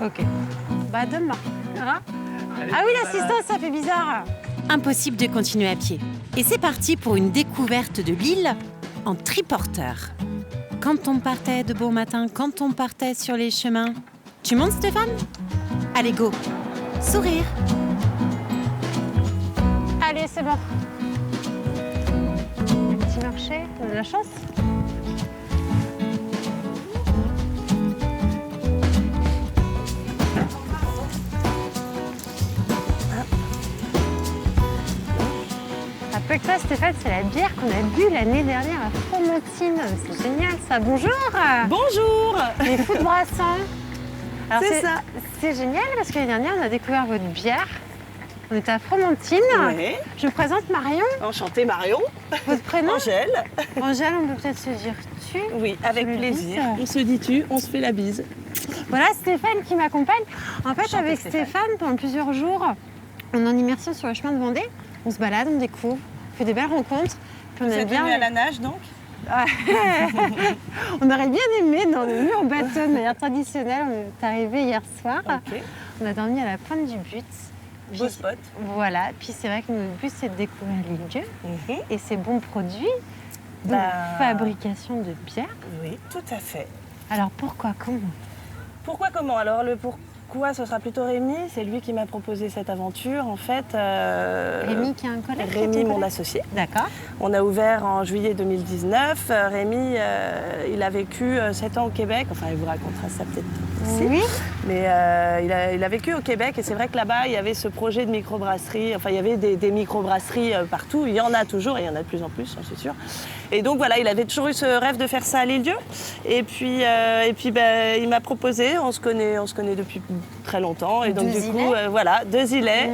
Ok. Bah demain. Hein ah oui, l'assistance, ça fait bizarre. Impossible de continuer à pied. Et c'est parti pour une découverte de l'île en triporteur. Quand on partait de beau matin, quand on partait sur les chemins. Tu montes, Stéphane ? Allez, go. Sourire. Allez, c'est bon. Un petit marché, on a de la chance. Rappelle que ça, Stéphane, c'est la bière qu'on a bu l'année dernière à Fromentine. C'est génial ça. Bonjour. Bonjour. Les fous de Brassan. Alors, C'est ça. C'est génial parce que l'année dernière, on a découvert votre bière. On était à Fromentine. Oui. Je me présente Marion. Enchantée Marion. Votre prénom ? Angèle. Angèle, on peut peut-être se dire tu. Oui, avec Sur le plaisir. bus. On se dit tu, on se fait la bise. Voilà Stéphane qui m'accompagne. En fait, Enchantée, avec Stéphane. Stéphane, pendant plusieurs jours, on est en immersion sur le chemin de Vendée. On se balade, on découvre, on fait des belles rencontres. Puis on Vous aime êtes bien. venue à la nage donc ? On aurait bien aimé, mais on est venu en bateau de manière traditionnelle. On est arrivé hier soir. Ok. On a dormi à la pointe du but. Beau Puis- spot. Voilà. Puis c'est vrai que notre but, c'est de découvrir les lieux Mhm. et ses bons produits de Bah. fabrication de bière. Oui, tout à fait. Alors pourquoi, comment ? Pourquoi, comment ? Alors le pourquoi, ce sera plutôt Rémi. C'est lui qui m'a proposé cette aventure en fait. Rémi qui a un collègue qui est Rémi, ton mon collègue associé. D'accord. On a ouvert en juillet 2019. Rémi, il a vécu 7 ans au Québec. Enfin, il vous racontera ça peut-être ici. Oui. Mais il a vécu au Québec et c'est vrai que là-bas, il y avait ce projet de microbrasserie. Enfin, il y avait des microbrasseries partout. Il y en a toujours et il y en a de plus en plus, c'est sûr. Et donc voilà, il avait toujours eu ce rêve de faire ça à l'île-Dieu. Et puis ben, il m'a proposé. On se connaît depuis très longtemps. Et donc Deux du coup, îlets. voilà, 2 îlets.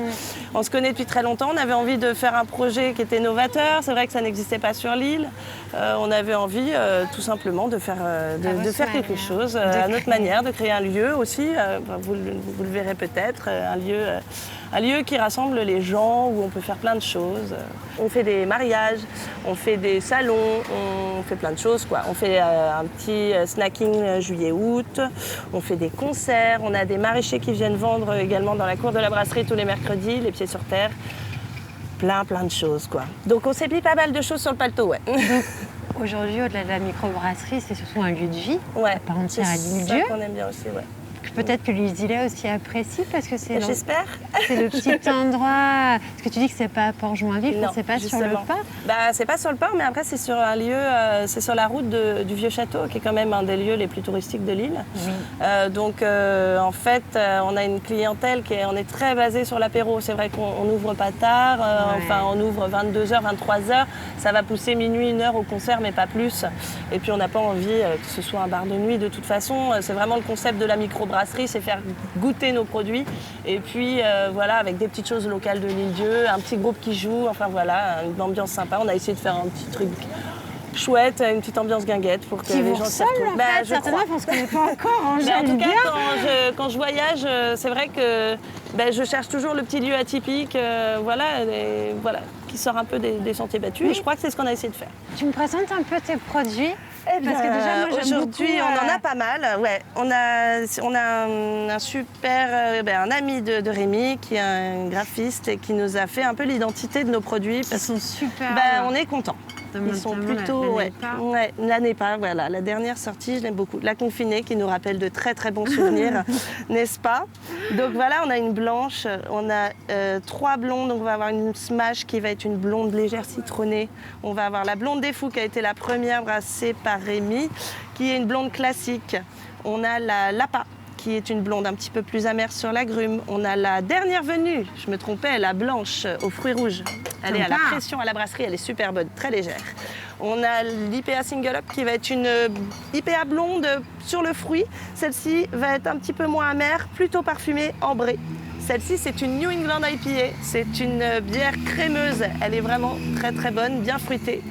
On se connaît depuis très longtemps. On avait envie de faire un projet qui était novateur. C'est vrai que ça n'existait pas sur l'île. On avait envie tout simplement de faire, de faire quelque manière. chose De à notre créer. manière, de créer un lieu aussi. Vous le verrez peut-être, un lieu qui rassemble les gens où on peut faire plein de choses. On fait des mariages, on fait des salons, on fait plein de choses quoi. On fait un petit snacking juillet-août, on fait des concerts, on a des maraîchers qui viennent vendre également dans la cour de la brasserie tous les mercredis, les pieds sur terre. Plein de choses quoi. Donc on s'est mis pas mal de choses sur le paletot, ouais. Aujourd'hui, au-delà de la microbrasserie, c'est surtout un lieu de vie. Ouais, À part entière à c'est l'île-Dieu. ça qu'on aime bien aussi, ouais. Peut-être que les îlets aussi apprécient parce que c'est J'espère. c'est le petit endroit. Parce que tu dis que c'est pas à Port-Joinville, Non, c'est pas sur le justement. port. Bah, c'est pas sur le port, mais après c'est sur un lieu, c'est sur la route du Vieux Château, qui est quand même un des lieux les plus touristiques de l'île. Donc en fait, on a une clientèle on est très basé sur l'apéro. C'est vrai qu'on n'ouvre pas tard, Ouais. enfin on ouvre 22h, 23h. Ça va pousser minuit, 1h au concert, mais pas plus. Et puis on n'a pas envie que ce soit un bar de nuit de toute façon. C'est vraiment le concept de la microbrasserie, c'est faire goûter nos produits. Et puis voilà, avec des petites choses locales de l'île-Dieu, un petit groupe qui joue, enfin voilà, une ambiance sympa. On a essayé de faire un petit truc chouette, une petite ambiance guinguette pour que Qui les vous gens s'y ressemble retrouvent. en Bah, fait, je certainement, crois. parce qu'on n'est pas encore en Mais en tout cas, bien. quand je voyage, c'est vrai que je cherche toujours le petit lieu atypique, voilà, qui sort un peu des sentiers battus. Et je crois que c'est ce qu'on a essayé de faire. Tu me présentes un peu tes produits. Parce que déjà, moi, j'aime aujourd'hui, beaucoup, on en a pas mal. Ouais, on a un super, un ami de Rémi qui est un graphiste et qui nous a fait un peu l'identité de nos produits. Ils sont super. On est content. Ils sont plutôt, la Népa, voilà, la dernière sortie, je l'aime beaucoup. La confinée qui nous rappelle de très très bons souvenirs, n'est-ce pas? Donc voilà, on a une blanche, on a 3 blondes, donc on va avoir une smash qui va être une blonde légère citronnée. On va avoir la blonde des fous qui a été la première brassée par Rémi, qui est une blonde classique. On a la Lapa, qui est une blonde un petit peu plus amère sur l'agrume. On a la dernière venue, je me trompais, la blanche aux fruits rouges. Elle est à la Sympa. pression à la brasserie, elle est super bonne, très légère. On a l'IPA Single Up qui va être une IPA blonde sur le fruit. Celle-ci va être un petit peu moins amère, plutôt parfumée, ambrée. Celle-ci, c'est une New England IPA. C'est une bière crémeuse. Elle est vraiment très très bonne, bien fruitée.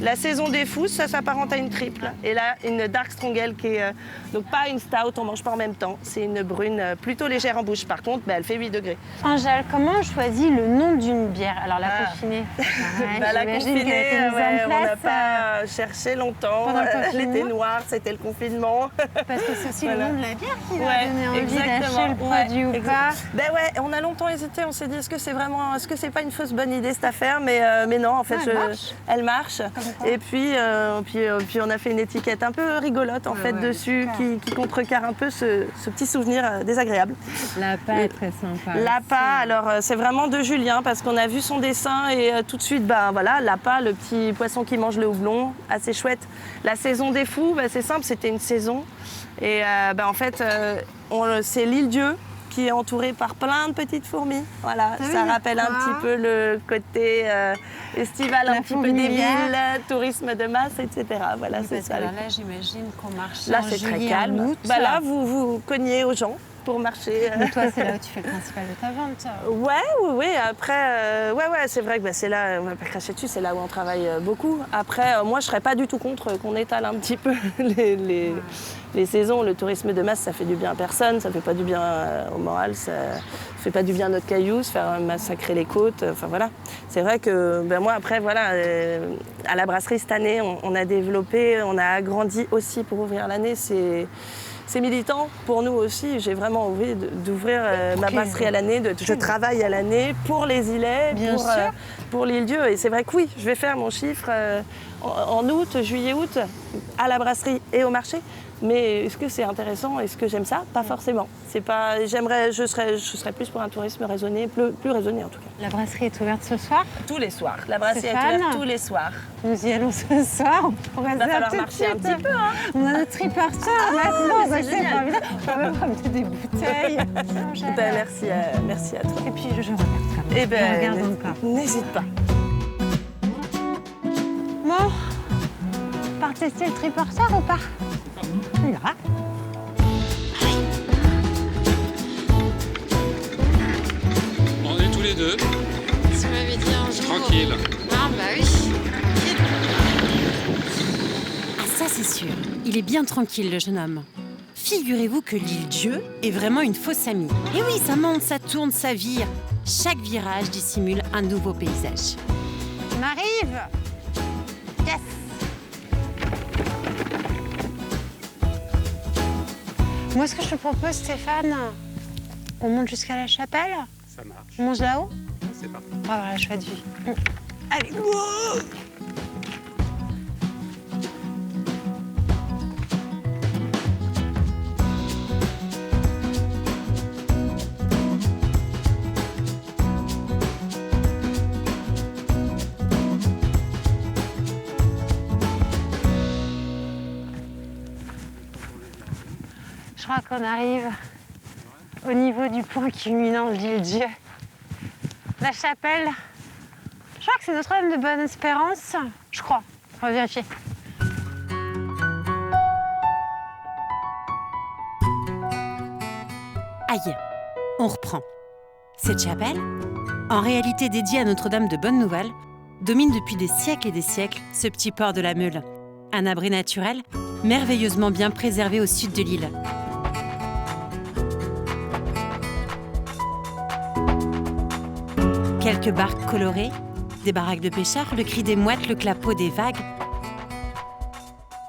La saison des fous, ça s'apparente à une triple. Et là, une Dark Strong Ale qui est donc pas une stout, on mange pas en même temps. C'est une brune plutôt légère en bouche. Par contre, elle fait 8 degrés. Angèle, comment on choisit le nom d'une bière? Alors la confinée. La confinée, on n'a pas cherché longtemps. Elle était noire, c'était le confinement. Parce que c'est aussi le nom de la bière qui va donner envie d'acheter le produit ou pas. On a longtemps hésité. On s'est dit, est-ce que c'est pas une fausse bonne idée cette affaire, mais non, en fait, elle marche. Et puis on a fait une étiquette un peu rigolote dessus qui contrecarre un peu ce petit souvenir désagréable. L'APA est très sympa. L'APA, alors c'est vraiment de Julien parce qu'on a vu son dessin et tout de suite, l'APA, le petit poisson qui mange le houblon, assez chouette. La saison des fous, c'est simple, c'était une saison. Et en fait, c'est l'île Dieu qui est entourée par plein de petites fourmis. Voilà, ça rappelle un petit peu le côté estival, un petit peu des villes, tourisme de masse, etc. Voilà, c'est ça. Là, j'imagine qu'on marche. Là, c'est très calme. Là, vous cognez aux gens pour marcher. Mais toi, c'est là où tu fais le principal de ta vente. Oui. Après, c'est vrai que c'est là, on va pas cracher dessus, c'est là où on travaille beaucoup. Après, moi, je serais pas du tout contre qu'on étale un petit peu les saisons. Le tourisme de masse, ça fait du bien à personne, ça fait pas du bien au moral, ça fait pas du bien à notre caillou, se faire massacrer les côtes. Enfin voilà. C'est vrai que moi, après, à la brasserie cette année, on a développé, on a agrandi aussi pour ouvrir l'année. C'est militant pour nous aussi. J'ai vraiment envie d'ouvrir ma brasserie à l'année. Je travaille à l'année pour les îlets, pour l'île Dieu. Et c'est vrai que oui, je vais faire mon chiffre en août, juillet-août, à la brasserie et au marché. Mais est-ce que c'est intéressant? Est-ce que j'aime ça? Pas forcément. C'est pas. Je serais plus pour un tourisme raisonné, plus raisonné en tout cas. La brasserie est ouverte ce soir? Tous les soirs. La brasserie est ouverte tous les soirs. Nous y allons ce soir. On pourrait va falloir marcher un petit peu. On a notre triporteur maintenant. C'est génial. On va même ramener des bouteilles. Merci à toi. Et puis je regarde quand même. Je regarde encore. N'hésite pas. Bon, on part tester le triporteur ou pas? On ira. On est tous les deux. Tu m'avais dit un jour. Tranquille. Ah bah oui. Ah ça c'est sûr, il est bien tranquille le jeune homme. Figurez-vous que l'île Dieu est vraiment une fausse amie. Et oui, ça monte, ça tourne, ça vire. Chaque virage dissimule un nouveau paysage. On arrive. Yes. Moi, ce que je te propose, Stéphane, on monte jusqu'à la chapelle. Ça marche. On mange là-haut. C'est parti. Ah voilà, chouette vue. Allez, go. Je crois qu'on arrive au niveau du point culminant de l'île Dieu. La chapelle, je crois que c'est Notre-Dame de Bonne-Espérance. Je crois, on va vérifier. Aïe, on reprend. Cette chapelle, en réalité dédiée à Notre-Dame de Bonne-Nouvelle, domine depuis des siècles et des siècles ce petit port de la Meule. Un abri naturel merveilleusement bien préservé au sud de l'île. Quelques barques colorées, des baraques de pêcheurs, le cri des mouettes, le clapot des vagues.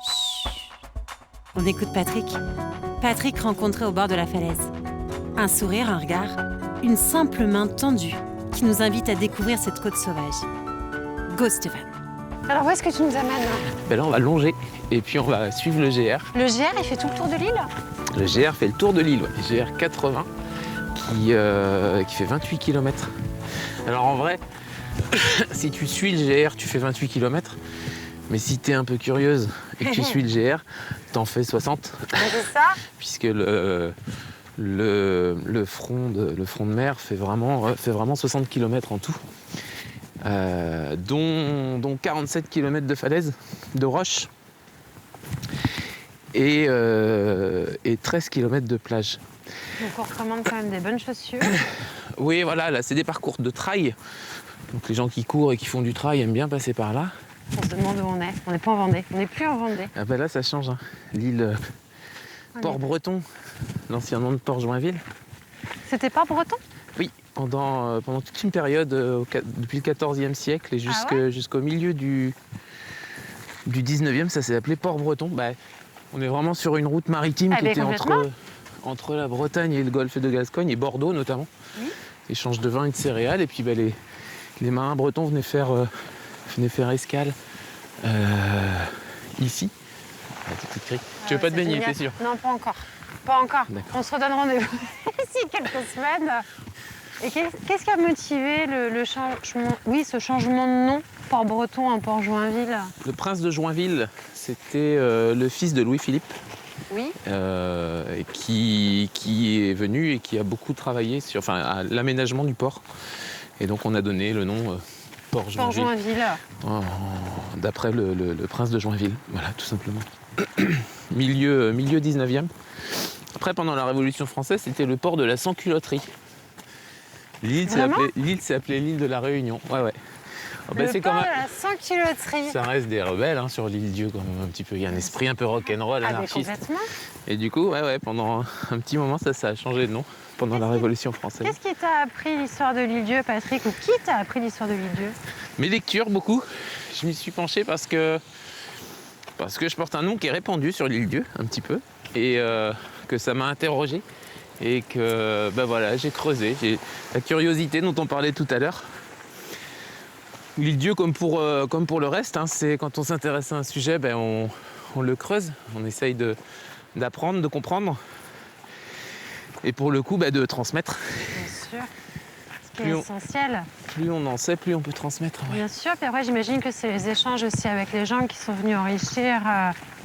Chut. On écoute Patrick. Patrick rencontré au bord de la falaise. Un sourire, un regard, une simple main tendue qui nous invite à découvrir cette côte sauvage. Go Stéphane. Alors où est-ce que tu nous amènes? Là, on va longer et puis on va suivre le GR. Le GR, il fait tout le tour de l'île? Le GR fait le tour de l'île, le GR 80 qui fait 28 km. Alors en vrai, si tu suis le GR, tu fais 28 km. Mais si tu es un peu curieuse et que tu suis le GR, t'en fais 60. C'est ça? Puisque le front de mer fait vraiment 60 km en tout. Dont 47 km de falaise, de roche et 13 km de plage. Donc on recommande quand même des bonnes chaussures. Oui, voilà, là c'est des parcours de trail. Donc les gens qui courent et qui font du trail aiment bien passer par là. On se demande où on est. On n'est pas en Vendée. On n'est plus en Vendée. Ah bah là, ça change. Hein. L'île Port-Breton, l'ancien nom de Port-Joinville. C'était pas breton? Oui, pendant toute une période, depuis le XIVe siècle et jusqu'au milieu du 19e, ça s'est appelé Port-Breton. Bah, on est vraiment sur une route maritime qui était entre la Bretagne et le golfe de Gascogne et Bordeaux notamment. Oui. Échange de vin et de céréales. Et puis bah, les marins bretons venaient faire escale ici. Tu veux pas te baigner, t'es sûr? Non, pas encore. Pas encore. On se redonne rendez-vous d'ici quelques semaines. Et qu'est-ce qui a motivé le changement, ce changement de nom, Port-Breton en Port-Joinville? Le prince de Joinville, c'était le fils de Louis-Philippe. Oui. Qui est venu et qui a beaucoup travaillé à l'aménagement du port. Et donc on a donné le nom Port-Joinville. Port-Joinville. D'après le prince de Joinville, voilà, tout simplement. milieu 19e. Après, pendant la Révolution française, c'était le port de la sans-culotterie. L'île s'est appelée l'île de la Réunion. Ouais. Le port de la sans-culotterie. Ça reste des rebelles sur l'île Dieu, quand même, un petit peu. Il y a un esprit un peu rock'n'roll, anarchiste. Complètement. Et du coup, pendant un petit moment, ça a changé de nom pendant la Révolution française. Qu'est-ce qui t'a appris l'histoire de l'île Dieu, Patrick? Ou qui t'a appris l'histoire de l'île Dieu? Mes lectures, beaucoup. Je m'y suis penché parce que je porte un nom qui est répandu sur l'île Dieu, un petit peu, et que ça m'a interrogé. Et que j'ai creusé. J'ai la curiosité dont on parlait tout à l'heure. L'île Dieu, comme pour le reste, c'est quand on s'intéresse à un sujet, on le creuse, on essaye d'apprendre, de comprendre. Et pour le coup, de transmettre. Bien sûr. Ce qui est essentiel. Plus on en sait, plus on peut transmettre. Ouais. Bien sûr. Puis après, j'imagine que c'est les échanges aussi avec les gens qui sont venus enrichir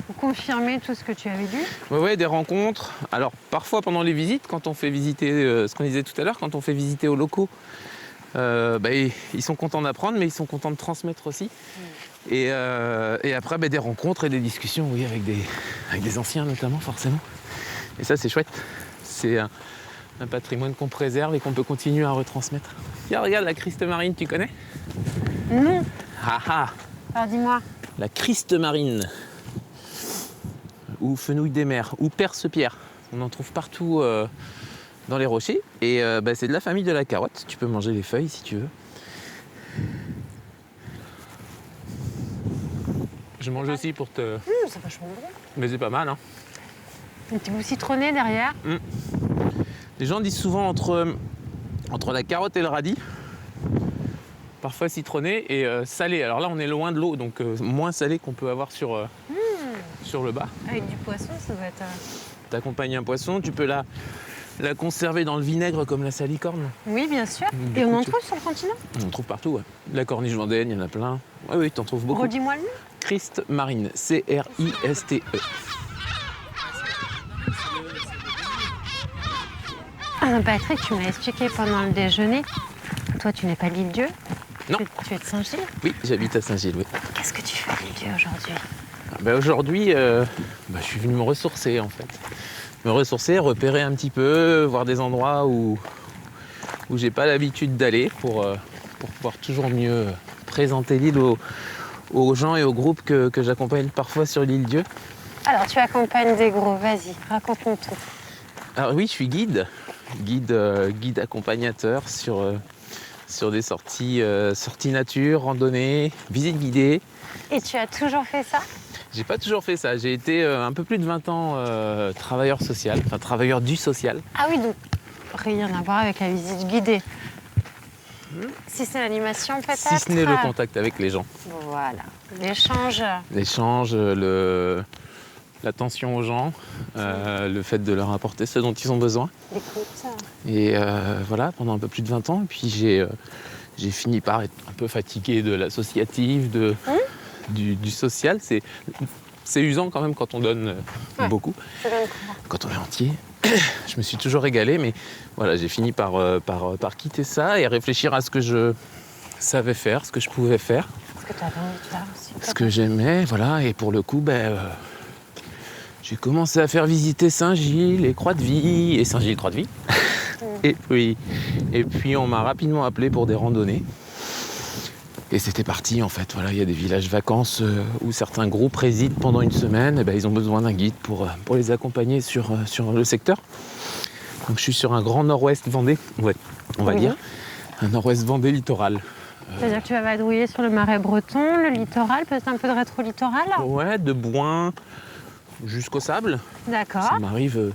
ou confirmer tout ce que tu avais lu. Oui, des rencontres. Alors, parfois pendant les visites, quand on fait visiter, ce qu'on disait tout à l'heure, quand on fait visiter aux locaux, ils sont contents d'apprendre, mais ils sont contents de transmettre aussi. Et après, des rencontres et des discussions, oui, avec des anciens notamment, forcément. Et ça, c'est chouette. C'est un patrimoine qu'on préserve et qu'on peut continuer à retransmettre. Tiens, regarde la Christe marine, tu connais? Non. Ah. Alors dis-moi. La Christe marine, ou fenouil des mers, ou perce-pierre. On en trouve partout dans les rochers. Et c'est de la famille de la carotte. Tu peux manger les feuilles si tu veux. Je mange aussi pour te... c'est vachement bon. Mais c'est pas mal, hein. Un petit goût citronné derrière. Les gens disent souvent entre la carotte et le radis, parfois citronné et salé. Alors là, on est loin de l'eau, donc moins salé qu'on peut avoir sur le bas. Avec du poisson, ça doit être... T'accompagnes un poisson, tu peux la conserver dans le vinaigre comme la salicorne. Oui, bien sûr. Et on en trouve sur le continent? On en trouve partout, ouais. La corniche vendéenne, il y en a plein. Oui, t'en trouves beaucoup. Redis-moi le nom. Christe marine, C-R-I-S-T-E. Patrick, tu m'as expliqué pendant le déjeuner. Toi, tu n'es pas l'île Dieu? Non. Tu es de Saint-Gilles? Oui, j'habite à Saint-Gilles, oui. Qu'est-ce que tu fais à l'île Dieu aujourd'hui? Aujourd'hui, je suis venu me ressourcer, en fait. Me ressourcer, repérer un petit peu, voir des endroits où j'ai pas l'habitude d'aller pour pouvoir toujours mieux présenter l'île aux gens et aux groupes que j'accompagne parfois sur l'île Dieu. Alors, tu accompagnes des groupes, vas-y, raconte-nous tout. Alors oui, je suis guide accompagnateur sur des sorties nature, randonnées, visites guidées. Et tu as toujours fait ça? J'ai pas toujours fait ça. J'ai été un peu plus de 20 ans travailleur social, enfin travailleur du social. Ah oui, donc rien à voir avec la visite guidée. Si c'est l'animation peut-être. Si ce n'est le contact avec les gens. Voilà, l'échange. L'échange, l'attention aux gens, le fait de leur apporter ce dont ils ont besoin. Écoute. Et voilà, pendant un peu plus de 20 ans. Et puis j'ai fini par être un peu fatigué de l'associatif, du social. C'est usant quand même quand on donne beaucoup, quand on est entier. Je me suis toujours régalé, mais voilà, j'ai fini par quitter ça et réfléchir à ce que je savais faire, ce que je pouvais faire. Ce que tu avais envie de faire aussi. Ce que j'aimais, voilà. Et pour le coup, j'ai commencé à faire visiter Saint-Gilles et Croix-de-Vie, et Saint-Gilles, Croix-de-Vie. Et puis on m'a rapidement appelé pour des randonnées. Et c'était parti en fait. Voilà, il y a des villages vacances où certains groupes résident pendant une semaine. Et ben, ils ont besoin d'un guide pour les accompagner sur le secteur. Donc je suis sur un grand nord-ouest Vendée, ouais, on va dire. Un nord-ouest Vendée littoral. C'est-à-dire que tu vas vadrouiller sur le marais breton, le littoral, peut-être un peu de rétro-littoral? Ouais, de Bouin jusqu'au sable. D'accord. Ça m'arrive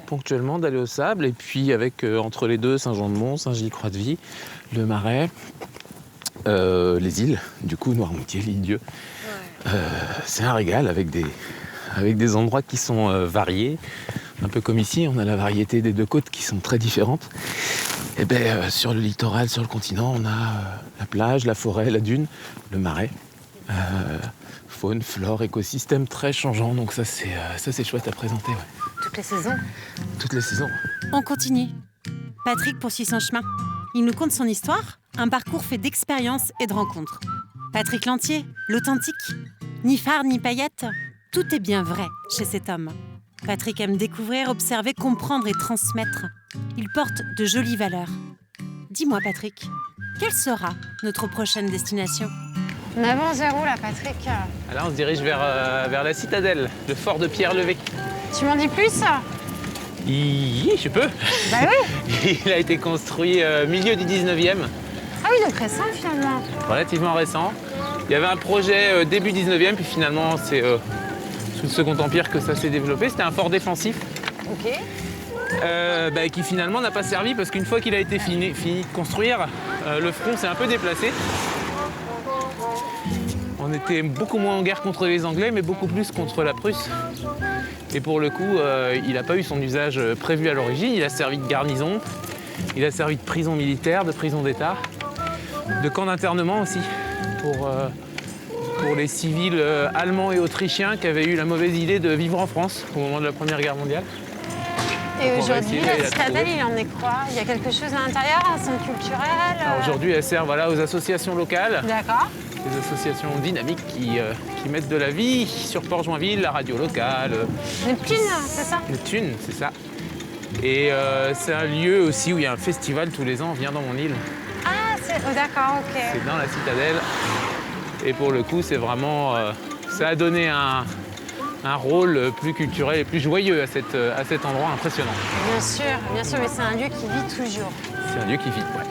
ponctuellement d'aller au sable. Et puis avec entre les deux, Saint-Jean-de-Mont, Saint-Gilles-Croix-de-Vie, le marais, les îles, du coup Noirmoutier, l'île-Dieu. C'est un régal avec des endroits qui sont variés. Un peu comme ici, on a la variété des deux côtes qui sont très différentes. Et bien sur le littoral, sur le continent, on a la plage, la forêt, la dune, le marais. Faune, flore, écosystème très changeant. Donc ça c'est chouette à présenter. Ouais. Toutes les saisons. Toutes les saisons. On continue. Patrick poursuit son chemin. Il nous conte son histoire, un parcours fait d'expériences et de rencontres. Patrick Lantier, l'authentique. Ni phare ni paillettes, tout est bien vrai chez cet homme. Patrick aime découvrir, observer, comprendre et transmettre. Il porte de jolies valeurs. Dis-moi Patrick, quelle sera notre prochaine destination ? On avance vers où là, Patrick? Là, on se dirige vers la citadelle, le fort de Pierre-Levé. Tu m'en dis plus? Je peux. Bah oui. Il a été construit milieu du 19e. Ah oui, donc récent finalement. Relativement récent. Il y avait un projet début 19e, puis finalement, c'est sous le Second Empire que ça s'est développé. C'était un fort défensif. Ok. Qui finalement n'a pas servi parce qu'une fois qu'il a été fini de construire, le front s'est un peu déplacé. On était beaucoup moins en guerre contre les Anglais, mais beaucoup plus contre la Prusse. Et pour le coup, il n'a pas eu son usage prévu à l'origine. Il a servi de garnison, il a servi de prison militaire, de prison d'État, de camp d'internement aussi, pour les civils allemands et autrichiens qui avaient eu la mauvaise idée de vivre en France au moment de la Première Guerre mondiale. Et aujourd'hui, la citadelle, il en est quoi? Il y a quelque chose à l'intérieur, un centre culturel? Alors aujourd'hui, elle sert aux associations locales. D'accord. Des associations dynamiques qui mettent de la vie sur Port-Joinville, la radio locale. Neptune, c'est ça? Neptune, c'est ça. Et c'est un lieu aussi où il y a un festival tous les ans, Viens dans mon île. Ah, d'accord, ok. C'est dans la citadelle. Et pour le coup, c'est vraiment... ça a donné un rôle plus culturel et plus joyeux à cet endroit impressionnant. Bien sûr, mais c'est un lieu qui vit toujours. C'est un lieu qui vit, ouais.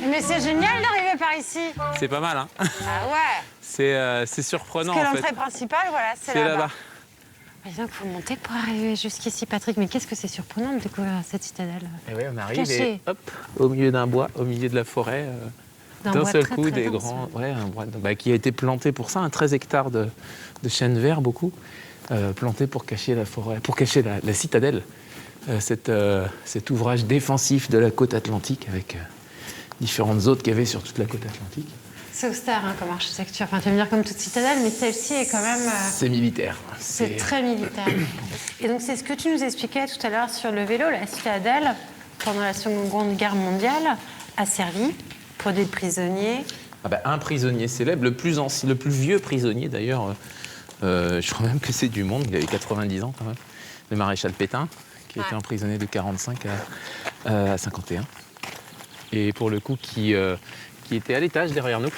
Mais c'est génial d'arriver par ici. C'est pas mal, hein? Ah ouais. C'est surprenant, Parce que en fait. l'entrée principale, voilà, c'est là-bas. là-bas. Mais donc, il faut monter pour arriver jusqu'ici, Patrick. Mais qu'est-ce que c'est surprenant de découvrir cette citadelle? Et oui, on arrive Cachée. et hop, au milieu d'un bois, au milieu de la forêt, d'un seul coup, des grands... Ouais, un bois qui a été planté pour ça, 13 hectares de chênes verts, beaucoup, plantés pour cacher la forêt, pour cacher la citadelle. Cet ouvrage défensif de la côte atlantique avec différentes zones qu'il y avait sur toute la côte atlantique. C'est austère comme architecture. Enfin, tu vas me dire comme toute citadelle, mais celle-ci est quand même... C'est militaire. C'est très militaire. Et donc, c'est ce que tu nous expliquais tout à l'heure sur le vélo. La citadelle, pendant la Seconde Guerre mondiale, a servi pour des prisonniers. Un prisonnier célèbre, le plus vieux prisonnier d'ailleurs, je crois même que c'est du monde, il avait 90 ans quand même, le maréchal Pétain, qui était emprisonné de 45 à 51. Et pour le coup, qui était à l'étage derrière nous.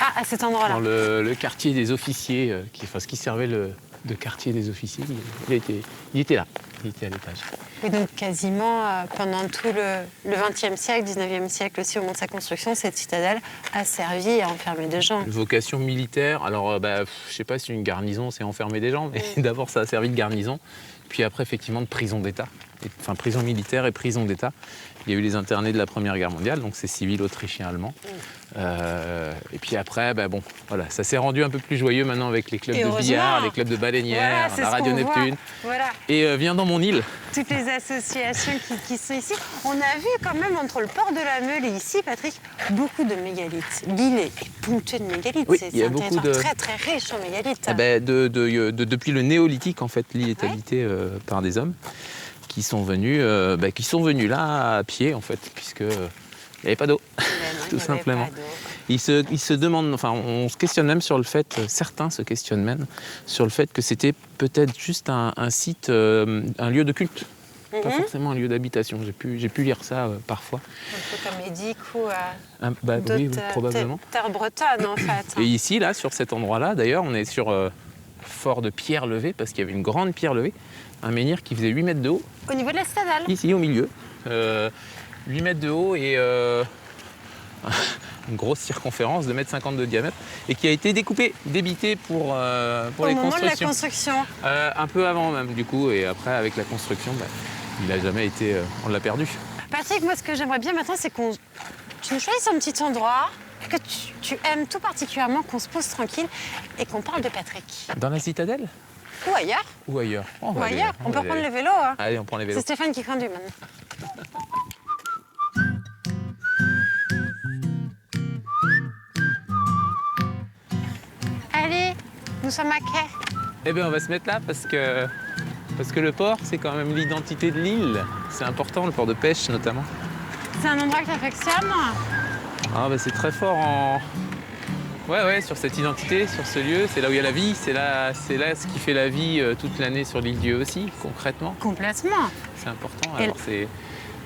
Ah, à cet endroit-là. Dans le quartier des officiers, ce qui servait de quartier des officiers, il était là, il était à l'étage. Et donc quasiment pendant tout le XXe siècle, XIXe siècle aussi, au moment de sa construction, cette citadelle a servi à enfermer des gens. Une vocation militaire, alors je ne sais pas si une garnison c'est enfermer des gens, mais d'abord ça a servi de garnison, puis après effectivement de prison d'État, enfin prison militaire et prison d'État. Il y a eu les internés de la Première Guerre mondiale, donc c'est civils autrichiens allemands. Et puis après, voilà, ça s'est rendu un peu plus joyeux maintenant avec les clubs de billard, les clubs de baleinière, voilà, la radio Neptune. Voilà. Et Viens dans mon île. Toutes les associations qui sont ici. On a vu quand même entre le port de la Meule et ici, Patrick, beaucoup de mégalithes. L'île est ponctuée de mégalithes. Oui, c'est il y a un beaucoup territoire très très riche en mégalithes. Depuis le néolithique, en fait, l'île est habitée par des hommes qui sont venus là à pied, en fait, puisque n'y avait pas d'eau, Ben non, tout il y avait simplement. pas d'eau. Ils se demandent, enfin on se questionne même sur le fait, certains se questionnent même sur le fait que c'était peut-être juste un site, un lieu de culte, pas forcément un lieu d'habitation. J'ai pu lire ça parfois. Un peu comme Édic ou Oui, d'autres probablement. terres bretonnes en fait. Et ici, là, sur cet endroit-là, d'ailleurs, on est sur fort de pierre levée, parce qu'il y avait une grande pierre levée, un menhir qui faisait 8 mètres de haut, Au niveau de la citadelle. ici au milieu. 8 mètres de haut et une grosse circonférence de 1,50 m de diamètre, et qui a été découpé, débité pour Au les moment de la constructions. construction. Un peu avant même, du coup, et après, avec la construction, il n'a jamais été... on l'a perdu. Patrick, moi ce que j'aimerais bien maintenant, c'est tu nous choisisses un petit endroit que tu aimes tout particulièrement, qu'on se pose tranquille et qu'on parle de Patrick. Dans la citadelle Ou ailleurs. ou ailleurs? On va Ou aller- ailleurs. On peut va reprendre aller- le vélo. Hein. Allez, on prend les vélos. C'est Stéphane qui conduit maintenant. Allez, nous sommes à quai. Eh bien, on va se mettre là parce que le port, c'est quand même l'identité de l'île. C'est important, le port de pêche notamment. C'est un endroit que tu affectionnes. Ah, c'est très fort en... Ouais, sur cette identité, sur ce lieu. C'est là où il y a la vie. C'est là ce qui fait la vie toute l'année sur l'île Dieu aussi, concrètement. Complètement. C'est important. Et- Alors,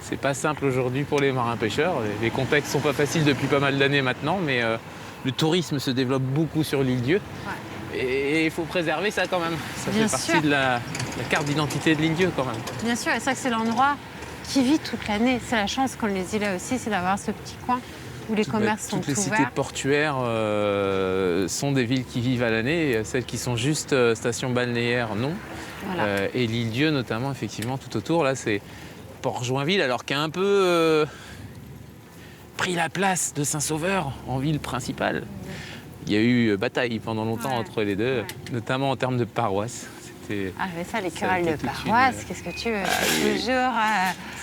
c'est pas simple aujourd'hui pour les marins-pêcheurs. Les contextes sont pas faciles depuis pas mal d'années maintenant, mais le tourisme se développe beaucoup sur l'île Dieu. Et il faut préserver ça quand même. Ça Bien fait partie sûr. de la carte d'identité de l'île Dieu quand même. Bien sûr, et c'est vrai que c'est l'endroit qui vit toute l'année. C'est la chance qu'on les îles aussi, c'est d'avoir ce petit coin où les commerces sont Toutes les cités ouverts. portuaires sont des villes qui vivent à l'année. Celles qui sont juste stations balnéaires, non. Voilà. Et l'île Dieu notamment, effectivement, tout autour, là, c'est Port-Joinville, alors qui a un peu pris la place de Saint-Sauveur en ville principale. Il y a eu bataille pendant longtemps Ouais. entre les deux, Ouais. notamment en termes de paroisse. C'était Ah, mais ça, les Ça a querelles été de toute paroisse, une- qu'est-ce que tu veux oui. Toujours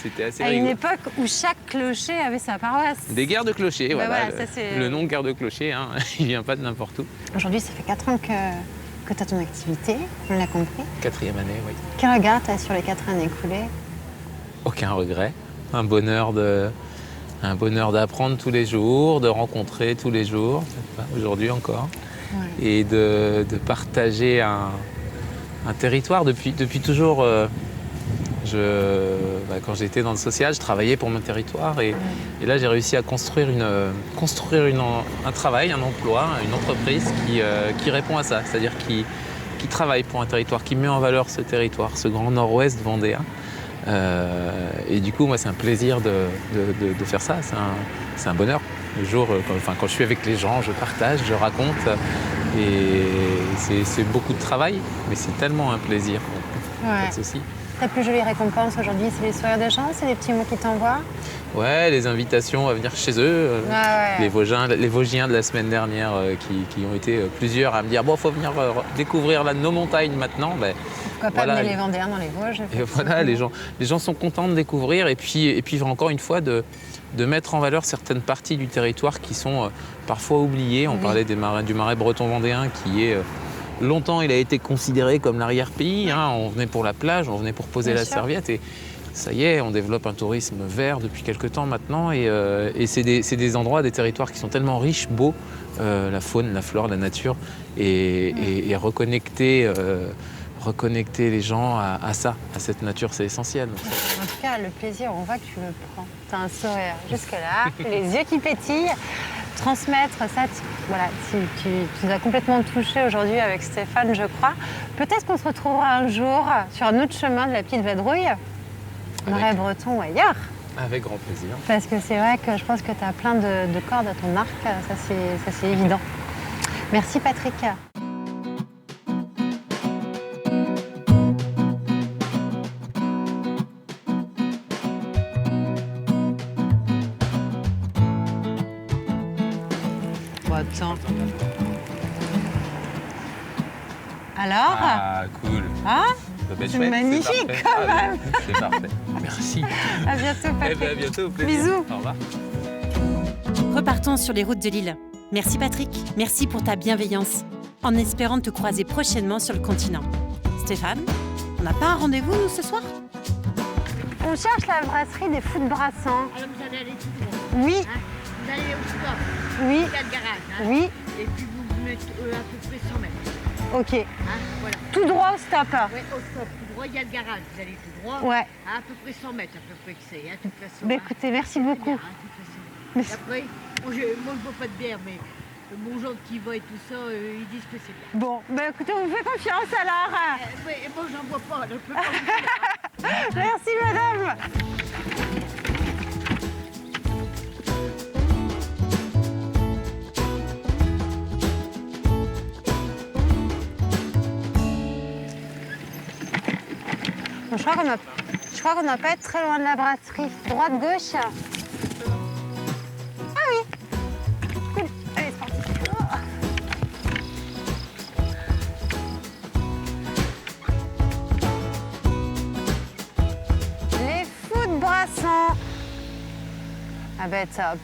c'était assez à une rigolo. époque où chaque clocher avait sa paroisse. Des guerres de clochers, Bah voilà. voilà, ça, c'est- Le nom guerre de clocher, hein, il vient pas de n'importe où. Aujourd'hui, ça fait 4 ans que tu as ton activité, on l'a compris. 4e année, oui. Quel regard tu as sur les 4 années écoulées? Aucun regret. Un bonheur d'apprendre tous les jours, de rencontrer tous les jours, aujourd'hui encore, et de partager un territoire depuis toujours. Quand j'étais dans le social, je travaillais pour mon territoire, et là j'ai réussi à construire un travail, un emploi, une entreprise qui répond à ça, c'est-à-dire qui travaille pour un territoire, qui met en valeur ce territoire, ce grand nord-ouest vendéen. Et du coup, moi, c'est un plaisir de faire ça. C'est un bonheur. Le jour, quand je suis avec les gens, je partage, je raconte. Et c'est beaucoup de travail, mais c'est tellement un plaisir. Ouais. Pas de souci. Ta plus jolie récompense aujourd'hui, c'est les sourires des gens, c'est les petits mots qu'ils t'envoient? Ouais, les invitations à venir chez eux. Ouais. Les Vosgiens de la semaine dernière qui ont été plusieurs à me dire bon, faut venir découvrir nos montagnes maintenant. Pourquoi pas voilà. mener les Vendéens dans les Vosges? Et voilà, les gens sont contents de découvrir, et puis encore une fois de mettre en valeur certaines parties du territoire qui sont parfois oubliées. On parlait du marais breton vendéen qui est longtemps il a été considéré comme l'arrière-pays. Hein. On venait pour la plage, on venait pour poser Bien la sûr. serviette, et ça y est, on développe un tourisme vert depuis quelques temps maintenant, et c'est des endroits, des territoires qui sont tellement riches, beaux, la faune, la flore, la nature, et reconnecter les gens à ça, à cette nature, c'est essentiel. En tout cas, le plaisir, on voit que tu le prends. Tu as un sourire jusque-là, les yeux qui pétillent. Transmettre ça, tu nous as complètement touchés aujourd'hui avec Stéphane, je crois. Peut-être qu'on se retrouvera un jour sur un autre chemin de la petite vadrouille, marais breton ou ailleurs. Avec grand plaisir. Parce que c'est vrai que je pense que tu as plein de cordes à ton arc, ça c'est évident. Merci Patrick. Bon, attends. Alors, Ah, cool. hein? C'est C'est magnifique, parfait. quand même. C'est parfait. Merci. À bientôt Patrick. À bientôt. Au plaisir. Bisous. Au revoir. Repartons sur les routes de l'île. Merci Patrick, merci pour ta bienveillance, en espérant te croiser prochainement sur le continent. Stéphane, on n'a pas un rendez-vous nous ce soir? On cherche la brasserie des Fous de Brassens. Alors vous allez aller tout droit. Oui, Vous allez au stop, oui, il y a le garage. Hein. oui. Et puis vous mettez à peu près 100 mètres. Ok. Hein, voilà. Tout droit au stop. Oui, au stop, tout droit, il y a le garage. Vous allez tout droit. Ouais. À peu près 100 mètres, à peu près que c'est, hein, de toute façon. Bah hein. écoutez, merci beaucoup. Bien, hein, de toute façon. Et après, moi je bois pas de bière, mais mon genre qui va et tout ça, ils disent que c'est bien. Bon, bah écoutez, on vous fait confiance alors. Mais moi j'en bois pas, je peux pas vous dire. Merci madame. Bon, je crois qu'on va pas être très loin de la brasserie. Droite, gauche. Ah oui. Cool. Allez, c'est parti. Les fous de Brassan. Ah ben top.